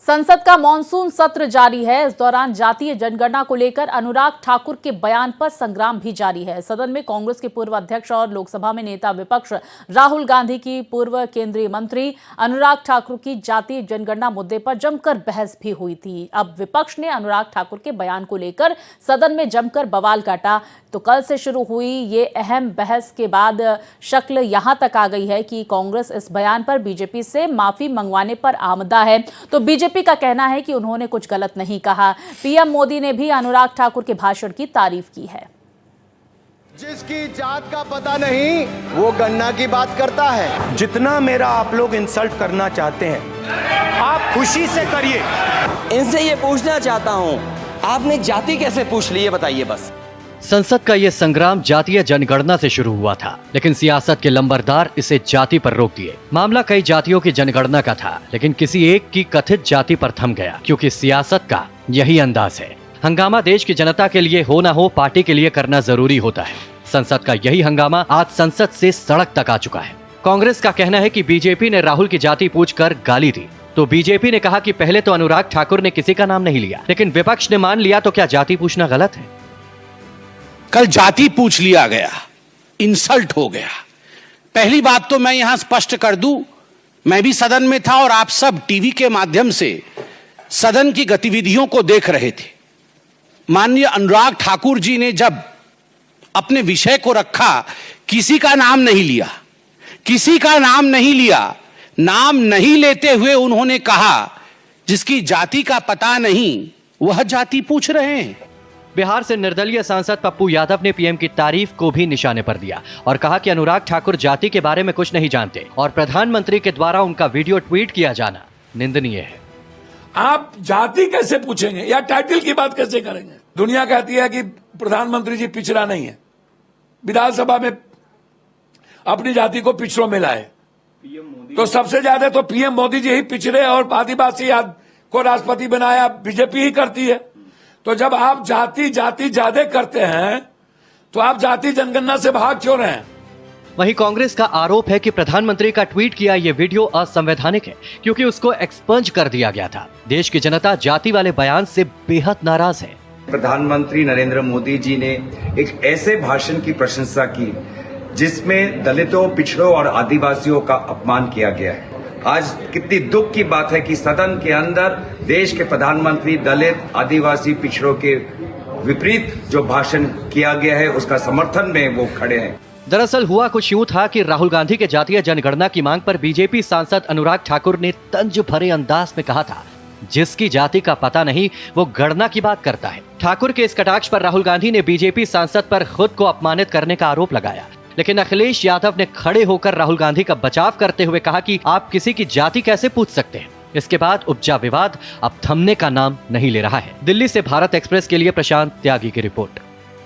संसद का मॉनसून सत्र जारी है। इस दौरान जातीय जनगणना को लेकर अनुराग ठाकुर के बयान पर संग्राम भी जारी है। सदन में कांग्रेस के पूर्व अध्यक्ष और लोकसभा में नेता विपक्ष राहुल गांधी की पूर्व केंद्रीय मंत्री अनुराग ठाकुर की जातीय जनगणना मुद्दे पर जमकर बहस भी हुई थी। अब विपक्ष ने अनुराग ठाकुर के बयान को लेकर सदन में जमकर बवाल काटा। तो कल से शुरू हुई ये अहम बहस के बाद शक्ल यहां तक आ गई है कि कांग्रेस इस बयान पर बीजेपी से माफी मंगवाने पर आमदा है। तो बीजेपी का कहना है कि उन्होंने कुछ गलत नहीं कहा। पीएम मोदी ने भी अनुराग ठाकुर के भाषण की तारीफ की है। जिसकी जात का पता नहीं वो गन्ना की बात करता है। जितना मेरा आप लोग इंसल्ट करना चाहते हैं आप खुशी से करिए। इनसे ये पूछना चाहता हूं, आपने जाति कैसे पूछ ली, ये बताइए बस। संसद का ये संग्राम जातीय जनगणना से शुरू हुआ था, लेकिन सियासत के लंबरदार इसे जाति पर रोक दिए। मामला कई जातियों की जनगणना का था, लेकिन किसी एक की कथित जाति पर थम गया, क्योंकि सियासत का यही अंदाज है। हंगामा देश की जनता के लिए हो ना हो, पार्टी के लिए करना जरूरी होता है। संसद का यही हंगामा आज संसद से सड़क तक आ चुका है। कांग्रेस का कहना है कि बीजेपी ने राहुल की जाति पूछकर गाली दी। तो बीजेपी ने कहा कि पहले तो अनुराग ठाकुर ने किसी का नाम नहीं लिया, लेकिन विपक्ष ने मान लिया, तो क्या जाति पूछना गलत है? कल जाति पूछ लिया गया, इंसल्ट हो गया। पहली बात तो मैं यहां स्पष्ट कर दूं, मैं भी सदन में था और आप सब टीवी के माध्यम से सदन की गतिविधियों को देख रहे थे। माननीय अनुराग ठाकुर जी ने जब अपने विषय को रखा, किसी का नाम नहीं लिया, किसी का नाम नहीं लिया। नाम नहीं लेते हुए उन्होंने कहा जिसकी जाति का पता नहीं वह जाति पूछ रहे हैं। बिहार से निर्दलीय सांसद पप्पू यादव ने पीएम की तारीफ को भी निशाने पर दिया और कहा कि अनुराग ठाकुर जाति के बारे में कुछ नहीं जानते और प्रधानमंत्री के द्वारा उनका वीडियो ट्वीट किया जाना निंदनीय है। आप जाति कैसे पूछेंगे या टाइटल की बात कैसे करेंगे? दुनिया कहती है कि प्रधानमंत्री जी पिछड़ा नहीं है, विधानसभा में अपनी जाति को पिछड़ों में लाए, तो सबसे ज्यादा तो पीएम मोदी जी ही पिछड़े और आदिवासी को राष्ट्रपति बनाया बीजेपी ही करती है। तो जब आप जाति ज्यादा करते हैं तो आप जाति जनगणना से भाग क्यों रहे हैं? वहीं कांग्रेस का आरोप है कि प्रधानमंत्री का ट्वीट किया ये वीडियो असंवैधानिक है, क्योंकि उसको एक्सपंज कर दिया गया था। देश की जनता जाति वाले बयान से बेहद नाराज है। प्रधानमंत्री नरेंद्र मोदी जी ने एक ऐसे भाषण की प्रशंसा की जिसमें दलितों, पिछड़ों और आदिवासियों का अपमान किया गया है। आज कितनी दुख की बात है कि सदन के अंदर देश के प्रधानमंत्री दलित, आदिवासी, पिछड़ों के विपरीत जो भाषण किया गया है उसका समर्थन में वो खड़े हैं। दरअसल हुआ कुछ यूं था कि राहुल गांधी के जातीय जनगणना की मांग पर बीजेपी सांसद अनुराग ठाकुर ने तंज भरे अंदाज में कहा था, जिसकी जाति का पता नहीं वो गणना की बात करता है। ठाकुर के इस कटाक्ष पर राहुल गांधी ने बीजेपी सांसद पर खुद को अपमानित करने का आरोप लगाया, लेकिन अखिलेश यादव ने खड़े होकर राहुल गांधी का बचाव करते हुए कहा कि आप किसी की जाति कैसे पूछ सकते हैं। इसके बाद उपजा विवाद अब थमने का नाम नहीं ले रहा है। दिल्ली से भारत एक्सप्रेस के लिए प्रशांत त्यागी की रिपोर्ट।